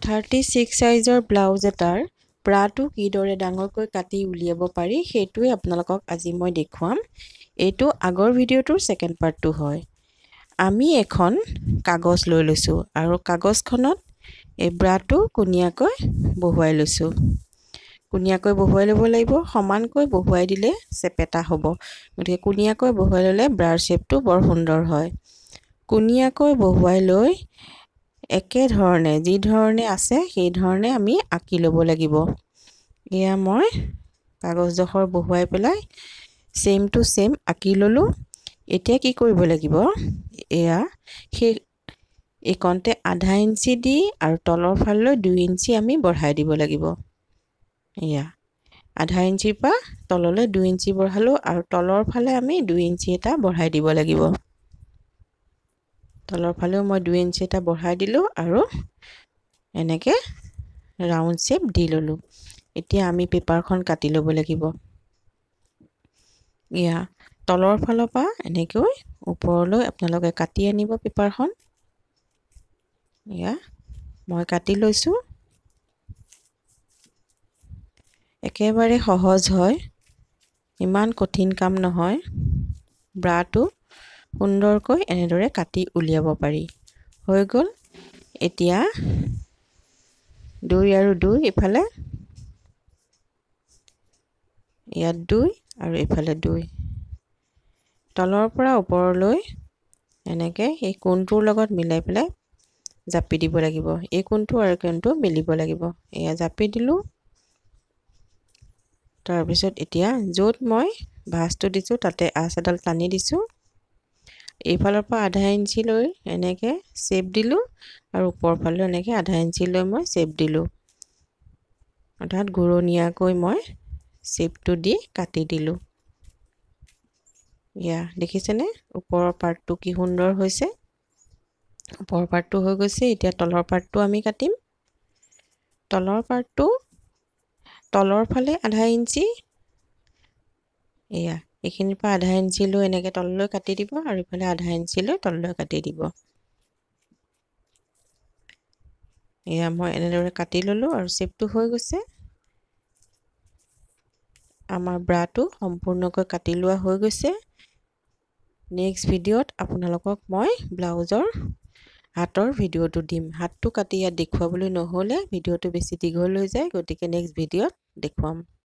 36 সাইজৰ blouse এটাৰ ব্ৰাটো কিদৰে ডাঙৰকৈ কাটি উলিয়াব পাৰি সেইটোৱে আপোনালোকক আজি মই দেখুৱাম। এইটো আগৰ ভিডিঅ'টোৰ সেকেন্ড পাৰ্টটো হয়। আমি এখন কাগজ লৈ লৈছো আৰু কাগজখনত এই ব্ৰাটো কুনিয়াকৈ বহুৱাই লৈছো। কুনিয়াকৈ বহুৱাই ল'ব লাগিব, সমানকৈ বহুৱাই দিলে চেপেটা হ'ব। গতিকে কুনিয়াকৈ বহুৱাই ল'লে ব্ৰাৰ শেপটো বৰ সুন্দৰ হয়। কুনিয়াকৈ বহুৱাই লৈ একে ধৰণে যি ধৰণে আছে সেই ধৰণে আমি আঁকি ল'ব লাগিব। এয়া মই কাগজডোখৰ বহুৱাই পেলাই সেম টু সেম আঁকি ল'লো। এতিয়া কি কৰিব লাগিব, এয়া সেই এইকণতে আধা ইঞ্চি দি আৰু তলৰ ফাললৈ 2 ইঞ্চি আমি বঢ়াই দিব লাগিব। এয়া আধা ইঞ্চিৰ পৰা তললৈ 2 ইঞ্চি বঢ়ালো আৰু তলৰ ফালে আমি 2 ইঞ্চি এটা বঢ়াই দিব লাগিব। তলৰ ফালেও মই 2 ইঞ্চি এটা বঢ়াই দিলো আৰু এনেকে ৰাউন্ড শেপ দি ললো। এতিয়া আমি পেপাৰখন কাটি ল'ব লাগিব। ইয়া তলৰ ফালৰ পৰা এনেকৈ ওপৰলৈ আপোনালোকে কাটি আনিব পেপাৰখন। ইয়া মই কাটি লৈছো। একেবাৰে সহজ হয়, ইমান কঠিন কাম নহয়। ব্ৰাটো সুন্দৰকৈ এনেদৰে কাটি উলিয়াব পাৰি। হৈ গ'ল। এতিয়া 2 আৰু 2 ইফালে, ইয়াত 2 আৰু ইফালে 2, তলৰ পৰা ওপৰলৈ এনেকে এই কোণটোৰ লগত মিলাই পেলাই জাপি দিব লাগিব। এই কোণটো আৰু কোণটো মিলিব লাগিব। এয়া জাপি দিলো। তাৰপিছত এতিয়া য'ত মই ভাঁজটো দিছো তাতে আঁচ এডাল টানি দিছো। এইফালৰ পৰা আধা ইঞ্চি লৈ এনেকে শেপ দিলো আৰু ওপৰ ফালে এনেকে আধা ইঞ্চি লৈ মই শেপ দিলো। অৰ্থাৎ ঘূৰণীয়াকৈ মই শেপটো দি কাটি দিলো। ইয়া দেখিছেনে ওপৰৰ পাৰ্টটো কি সুন্দৰ হৈছে। ওপৰৰ পাৰ্টটো হৈ গৈছে। এতিয়া তলৰ পাৰ্টটো আমি কাটিম। তলৰ পাৰ্টটো তলৰ ফালে আধা ইঞ্চি, এয়া এইখিনিৰ পৰা আধা ইঞ্চি লৈ এনেকে তললৈ কাটি দিব আৰু ইফালে আধা ইঞ্চি লৈ তললৈ কাটি দিব। এয়া মই এনেদৰে কাটি ললো আৰু শেপটো হৈ গৈছে। আমাৰ ব্ৰাটো সম্পূৰ্ণকৈ কাটি লোৱা হৈ গৈছে। নেক্সট ভিডিঅ'ত আপোনালোকক মই ব্লাউজৰ হাতৰ ভিডিঅ'টো দিম। হাতটো কাটি ইয়াত দেখুৱাবলৈ নহ'লে ভিডিঅ'টো বেছি দীঘল হৈ যায়, গতিকে নেক্সট ভিডিঅ'ত দেখুৱাম।